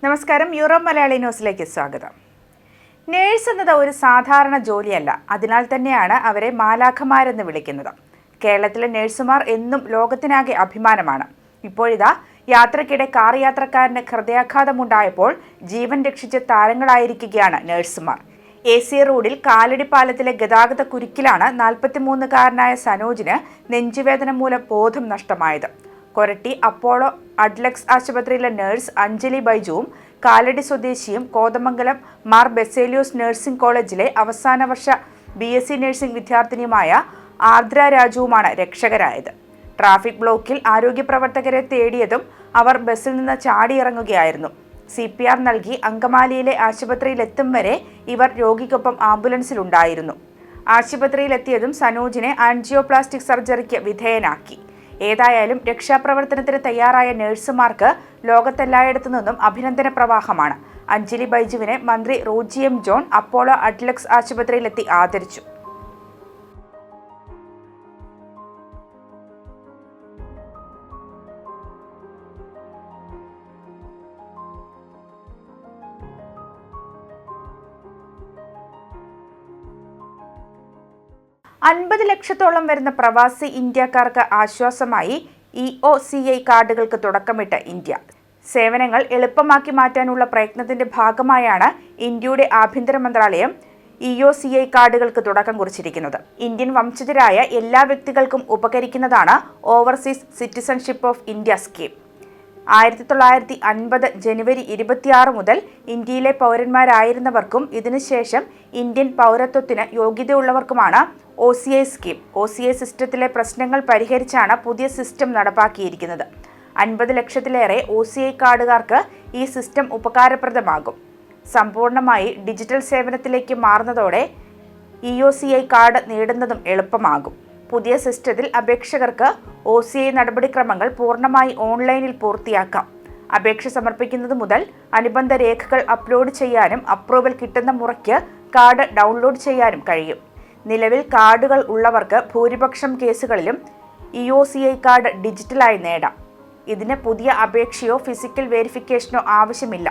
നമസ്കാരം, യൂറോപ്പ് മലയാളി ന്യൂസിലേക്ക് സ്വാഗതം. നേഴ്സ് എന്നത് ഒരു സാധാരണ ജോലിയല്ല. അതിനാൽ തന്നെയാണ് അവരെ മാലാഖമാരെന്ന് വിളിക്കുന്നത്. കേരളത്തിലെ നേഴ്സുമാർ എന്നും ലോകത്തിനാകെ അഭിമാനമാണ്. ഇപ്പോഴിതാ യാത്രക്കിടെ കാർ യാത്രക്കാരന് ഹൃദയാഘാതമുണ്ടായപ്പോൾ ജീവൻ രക്ഷിച്ച താരങ്ങളായിരിക്കുകയാണ് നേഴ്സുമാർ. AC റോഡിൽ കാലടി പാലത്തിലെ ഗതാഗത കുരുക്കിലാണ് 43-കാരനായ സനോജിന് നെഞ്ചുവേദന മൂലം ബോധം നഷ്ടമായത്. കൊരട്ടി അപ്പോളോ അഡ്ലക്സ് ആശുപത്രിയിലെ നഴ്സ് അഞ്ജലി ബൈജുവും കാലടി സ്വദേശിയും കോതമംഗലം മാർ ബെസേലിയോസ് നഴ്സിംഗ് കോളേജിലെ അവസാന വർഷ BSc നഴ്സിംഗ് വിദ്യാർത്ഥിനിയുമായ ആർദ്ര രാജുവുമാണ് രക്ഷകരായത്. ട്രാഫിക് ബ്ലോക്കിൽ ആരോഗ്യപ്രവർത്തകരെ തേടിയതും അവർ ബസ്സിൽ നിന്ന് ചാടിയിറങ്ങുകയായിരുന്നു. CPR നൽകി അങ്കമാലിയിലെ ആശുപത്രിയിലെത്തും വരെ ഇവർ രോഗിക്കൊപ്പം ആംബുലൻസിലുണ്ടായിരുന്നു. ആശുപത്രിയിലെത്തിയതും സനോജിനെ ആൻജിയോപ്ലാസ്റ്റിക് സർജറിക്ക് വിധേയനാക്കി. ഏതായാലും രക്ഷാപ്രവർത്തനത്തിന് തയ്യാറായ നഴ്സുമാർക്ക് ലോകത്തെല്ലായിടത്തു നിന്നും അഭിനന്ദന പ്രവാഹമാണ്. അഞ്ജലി ബൈജുവിനെ മന്ത്രി Roji M. John Apollo Adlux ആശുപത്രിയിലെത്തി ആദരിച്ചു. $50 ലക്ഷത്തോളം വരുന്ന പ്രവാസി ഇന്ത്യക്കാർക്ക് ആശ്വാസമായി EOCI കാർഡുകൾക്ക് തുടക്കമിട്ട ഇന്ത്യ. സേവനങ്ങൾ എളുപ്പമാക്കി മാറ്റാനുള്ള പ്രയത്നത്തിന്റെ ഭാഗമായാണ് ഇന്ത്യയുടെ ആഭ്യന്തര മന്ത്രാലയം EOCI കാർഡുകൾക്ക് തുടക്കം കുറിച്ചിരിക്കുന്നത്. ഇന്ത്യൻ വംശജരായ എല്ലാ വ്യക്തികൾക്കും ഉപകരിക്കുന്നതാണ് overseas citizenship of India scheme. 1950 ജനുവരി 26 മുതൽ ഇന്ത്യയിലെ പൗരന്മാരായിരുന്നവർക്കും ഇതിനുശേഷം ഇന്ത്യൻ പൗരത്വത്തിന് യോഗ്യതയുള്ളവർക്കുമാണ് OCI സ്കീം. OCI സിസ്റ്റത്തിലെ പ്രശ്നങ്ങൾ പരിഹരിച്ചാണ് പുതിയ സിസ്റ്റം നടപ്പാക്കിയിരിക്കുന്നത്. 50 ലക്ഷത്തിലേറെ OCI കാർഡുകാർക്ക് ഈ സിസ്റ്റം ഉപകാരപ്രദമാകും. സമ്പൂർണ്ണമായി ഡിജിറ്റൽ സേവനത്തിലേക്ക് മാറുന്നതോടെ EOCI കാർഡ് നേടുന്നതും എളുപ്പമാകും. പുതിയ സിസ്റ്റത്തിൽ അപേക്ഷകർക്ക് OCI നടപടിക്രമങ്ങൾ പൂർണ്ണമായി ഓൺലൈനിൽ പൂർത്തിയാക്കാം. അപേക്ഷ സമർപ്പിക്കുന്നത് മുതൽ അനുബന്ധ രേഖകൾ അപ്ലോഡ് ചെയ്യാനും അപ്രൂവൽ കിട്ടുന്ന മുറയ്ക്ക് കാർഡ് ഡൗൺലോഡ് ചെയ്യാനും കഴിയും. നിലവിൽ കാർഡുകൾ ഉള്ളവർക്ക് ഭൂരിപക്ഷം കേസുകളിലും EOCI കാർഡ് ഡിജിറ്റലായി നേടാം. ഇതിന് പുതിയ അപേക്ഷയോ ഫിസിക്കൽ വെരിഫിക്കേഷനോ ആവശ്യമില്ല.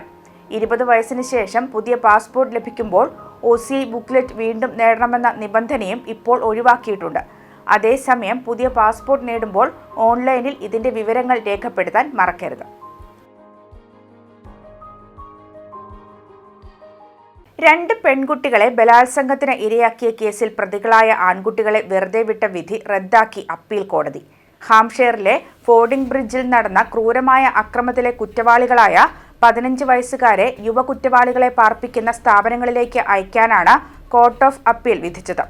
20 വയസ്സിന് ശേഷം പുതിയ പാസ്പോർട്ട് ലഭിക്കുമ്പോൾ OCI ബുക്ക്ലെറ്റ് വീണ്ടും നേടണമെന്ന നിബന്ധനയും ഇപ്പോൾ ഒഴിവാക്കിയിട്ടുണ്ട്. അതേസമയം പുതിയ പാസ്പോർട്ട് നേടുമ്പോൾ ഓൺലൈനിൽ ഇതിന്റെ വിവരങ്ങൾ രേഖപ്പെടുത്താൻ മറക്കരുത്. 2 പെൺകുട്ടികളെ ബലാത്സംഗത്തിന് ഇരയാക്കിയ കേസിൽ പ്രതികളായ ആൺകുട്ടികളെ വെറുതെ വിട്ട വിധി റദ്ദാക്കി അപ്പീൽ കോടതി. ഹാംഷെയറിലെ ഫോർഡിംഗ് ബ്രിഡ്ജിൽ നടന്ന ക്രൂരമായ അക്രമത്തിലെ കുറ്റവാളികളായ 15 വയസ്സുകാരെ യുവ കുറ്റവാളികളെ പാർപ്പിക്കുന്ന സ്ഥാപനങ്ങളിലേക്ക് അയക്കാനാണ് കോർട്ട് ഓഫ് അപ്പീൽ വിധിച്ചത്.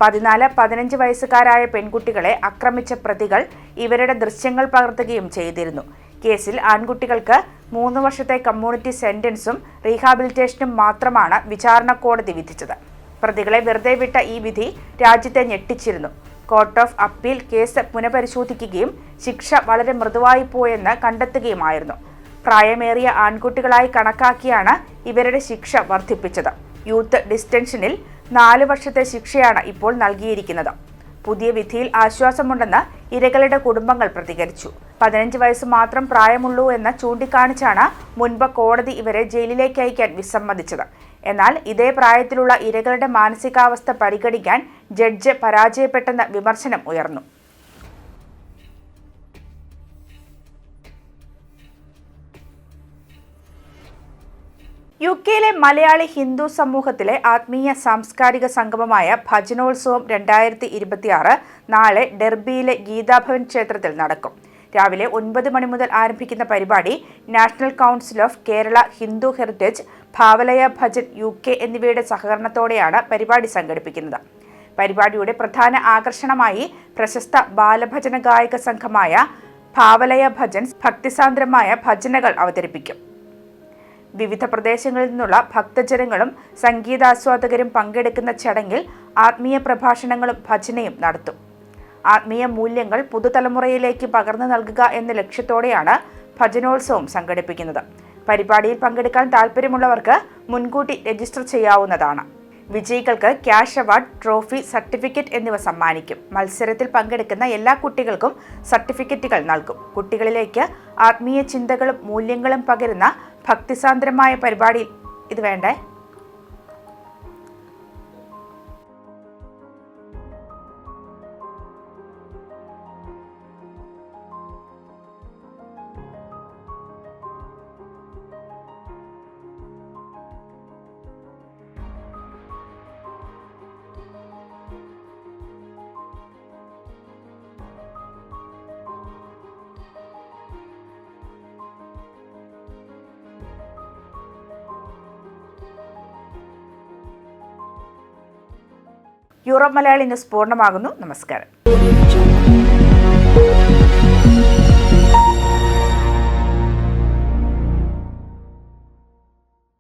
14-15 വയസ്സുകാരായ പെൺകുട്ടികളെ ആക്രമിച്ച പ്രതികൾ ഇവരുടെ ദൃശ്യങ്ങൾ പകർത്തുകയും ചെയ്തിരുന്നു. കേസിൽ ആൺകുട്ടികൾക്ക് 3 വർഷത്തെ കമ്മ്യൂണിറ്റി സെന്റൻസും റീഹാബിലിറ്റേഷനും മാത്രമാണ് വിചാരണ കോടതി വിധിച്ചത്. പ്രതികളെ വെറുതെ വിട്ട ഈ വിധി രാജ്യത്തെ ഞെട്ടിച്ചിരുന്നു. കോർട്ട് ഓഫ് അപ്പീൽ കേസ് പുനഃപരിശോധിക്കുകയും ശിക്ഷ വളരെ മൃദുവായി പോയെന്ന് കണ്ടെത്തുകയുമായിരുന്നു. പ്രായമേറിയ ആൺകുട്ടികളായി കണക്കാക്കിയാണ് ഇവരുടെ ശിക്ഷ വർദ്ധിപ്പിച്ചത്. യൂത്ത് ഡിസ്റ്റൻഷനിൽ 4 വർഷത്തെ ശിക്ഷയാണ് ഇപ്പോൾ നൽകിയിരിക്കുന്നത്. പുതിയ വിധിയിൽ ആശ്വാസമുണ്ടെന്ന് ഇരകളുടെ കുടുംബങ്ങൾ പ്രതികരിച്ചു. 15 വയസ്സ് മാത്രം പ്രായമുള്ളൂ എന്ന് ചൂണ്ടിക്കാണിച്ചാണ് മുൻപ് കോടതി ഇവരെ ജയിലിലേക്ക് അയക്കാൻ വിസമ്മതിച്ചത്. എന്നാൽ ഇതേ പ്രായത്തിലുള്ള ഇരകളുടെ മാനസികാവസ്ഥ പരിഗണിക്കാൻ ജഡ്ജ് പരാജയപ്പെട്ടെന്ന വിമർശനം ഉയർന്നു. UK-യിലെ മലയാളി ഹിന്ദു സമൂഹത്തിലെ ആത്മീയ സാംസ്കാരിക സംഗമമായ ഭജനോത്സവം 2026 നാളെ ഡെർബിയിലെ ഗീതാഭവൻ ക്ഷേത്രത്തിൽ നടക്കും. രാവിലെ 9 മണി മുതൽ ആരംഭിക്കുന്ന പരിപാടി national council of Kerala Hindu heritage, Bhavalaya Bhajan UK എന്നിവയുടെ സഹകരണത്തോടെയാണ് പരിപാടി സംഘടിപ്പിക്കുന്നത്. പരിപാടിയുടെ പ്രധാന ആകർഷണമായി പ്രശസ്ത ബാലഭജന ഗായക സംഘമായ ഭാവലയ ഭജൻസ് ഭക്തിസാന്ദ്രമായ ഭജനകൾ അവതരിപ്പിക്കും. വിവിധ പ്രദേശങ്ങളിൽ നിന്നുള്ള ഭക്തജനങ്ങളും സംഗീതാസ്വാദകരും പങ്കെടുക്കുന്ന ചടങ്ങിൽ ആത്മീയ പ്രഭാഷണങ്ങളും ഭജനയും നടത്തും. ആത്മീയ മൂല്യങ്ങൾ പുതുതലമുറയിലേക്ക് പകർന്നു നൽകുക എന്ന ലക്ഷ്യത്തോടെയാണ് ഭജനോത്സവം സംഘടിപ്പിക്കുന്നത്. പരിപാടിയിൽ പങ്കെടുക്കാൻ താൽപ്പര്യമുള്ളവർക്ക് മുൻകൂട്ടി രജിസ്റ്റർ ചെയ്യാവുന്നതാണ്. വിജയികൾക്ക് ക്യാഷ് അവാർഡ്, ട്രോഫി, സർട്ടിഫിക്കറ്റ് എന്നിവ സമ്മാനിക്കും. മത്സരത്തിൽ പങ്കെടുക്കുന്ന എല്ലാ കുട്ടികൾക്കും സർട്ടിഫിക്കറ്റുകൾ നൽകും. കുട്ടികളിലേക്ക് ആത്മീയ ചിന്തകളും മൂല്യങ്ങളും പകരുന്ന ഭക്തിസാന്ദ്രമായ പരിപാടി ഇത് വേണ്ടേ. യൂറോപ്പ് മലയാളി ന്യൂസ് പൂർണ്ണമാകുന്നു. നമസ്കാരം.